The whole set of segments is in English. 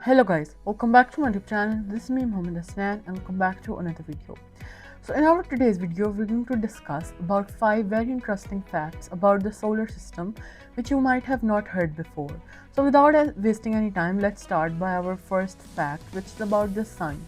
Hello guys, welcome back to my YouTube channel. This is me Mohammed Asnan and welcome back to another video. So in our today's video, we're going to discuss about 5 very interesting facts about the solar system which you might have not heard before. So without wasting any time, let's start by our first fact, which is about the sun.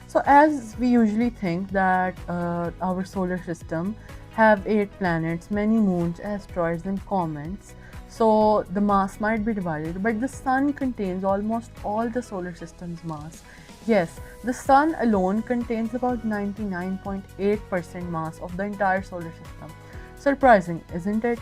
So as we usually think that our solar system have 8 planets, many moons, asteroids and comets, so the mass might be divided, but the sun contains almost all the solar system's mass. Yes, the sun alone contains about 99.8% mass of the entire solar system. Surprising, isn't it?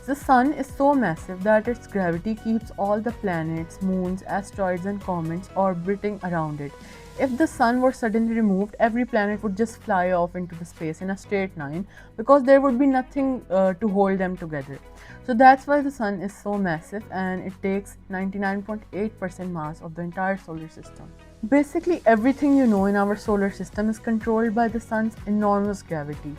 The sun is so massive that its gravity keeps all the planets, moons, asteroids and comets orbiting around it. If the sun were suddenly removed, every planet would just fly off into the space in a straight line because there would be nothing to hold them together. So that's why the sun is so massive and it takes 99.8% mass of the entire solar system. Basically, everything you know in our solar system is controlled by the sun's enormous gravity.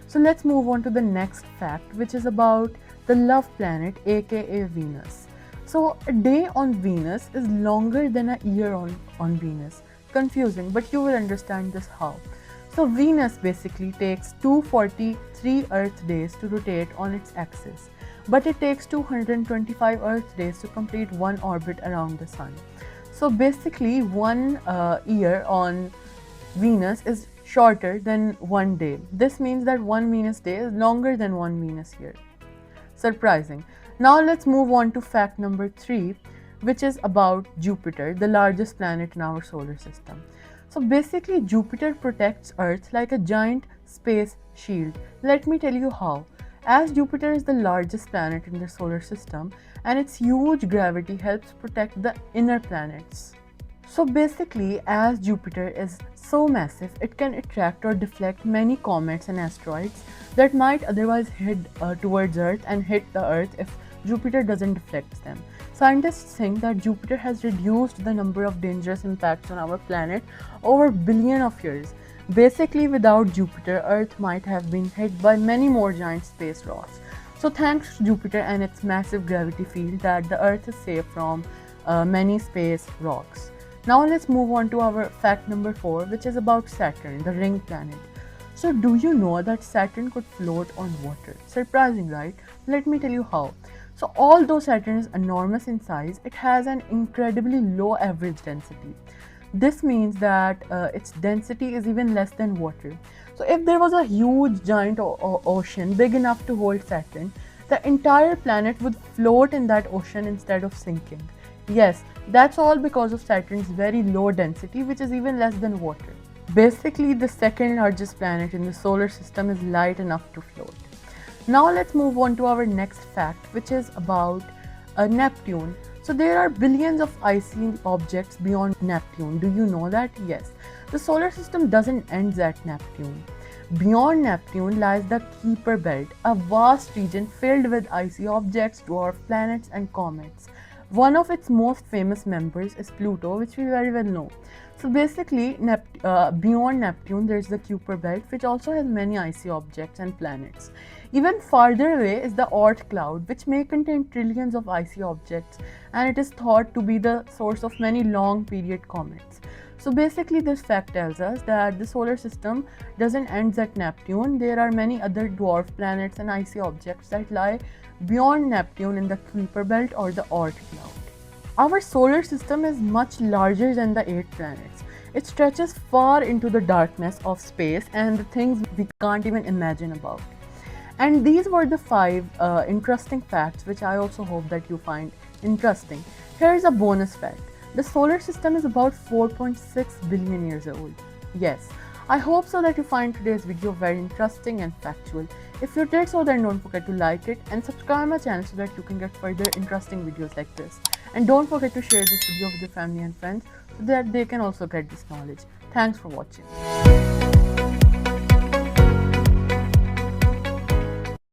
So let's move on to the next fact, which is about the love planet, aka Venus. So a day on Venus is longer than a year on Venus. Confusing, but you will understand this how. So Venus basically takes 243 Earth days to rotate on its axis, but it takes 225 Earth days to complete one orbit around the sun. So basically, one year on Venus is shorter than one day. This means that one Venus day is longer than one Venus year. Surprising. Now let's move on to fact number 3, which is about Jupiter, the largest planet in our solar system. So basically, Jupiter protects Earth like a giant space shield. Let me tell you how. As Jupiter is the largest planet in the solar system, and its huge gravity helps protect the inner planets. So basically, as Jupiter is so massive, it can attract or deflect many comets and asteroids that might otherwise head towards Earth and hit the Earth if Jupiter doesn't deflect them. Scientists think that Jupiter has reduced the number of dangerous impacts on our planet over billions of years. Basically, without Jupiter, Earth might have been hit by many more giant space rocks. So thanks to Jupiter and its massive gravity field, that the Earth is safe from many space rocks. Now let's move on to our fact number 4, which is about Saturn, the ring planet. So do you know that Saturn could float on water? Surprising, right? Let me tell you how. So although Saturn is enormous in size, it has an incredibly low average density. This means that its density is even less than water. So if there was a huge giant ocean big enough to hold Saturn, the entire planet would float in that ocean instead of sinking. Yes, that's all because of Saturn's very low density, which is even less than water. Basically, the second largest planet in the solar system is light enough to float. Now let's move on to our next fact, which is about Neptune. So there are billions of icy objects beyond Neptune. Do you know that? Yes. The solar system doesn't end at Neptune. Beyond Neptune lies the Kuiper Belt, a vast region filled with icy objects, dwarf planets and comets. One of its most famous members is Pluto, which we very well know. So basically, beyond Neptune, there's the Kuiper Belt, which also has many icy objects and planets. Even farther away is the Oort cloud, which may contain trillions of icy objects, and it is thought to be the source of many long-period comets. So basically, this fact tells us that the solar system doesn't end at Neptune. There are many other dwarf planets and icy objects that lie beyond Neptune in the Kuiper Belt or the Oort cloud. Our solar system is much larger than the 8 planets. It stretches far into the darkness of space and the things we can't even imagine about. And these were the 5 interesting facts which I also hope that you find interesting. Here's a bonus fact. The solar system is about 4.6 billion years old. Yes, I hope so that you find today's video very interesting and factual. If you did so, then don't forget to like it and subscribe my channel so that you can get further interesting videos like this. And don't forget to share this video with your family and friends so that they can also get this knowledge. Thanks for watching.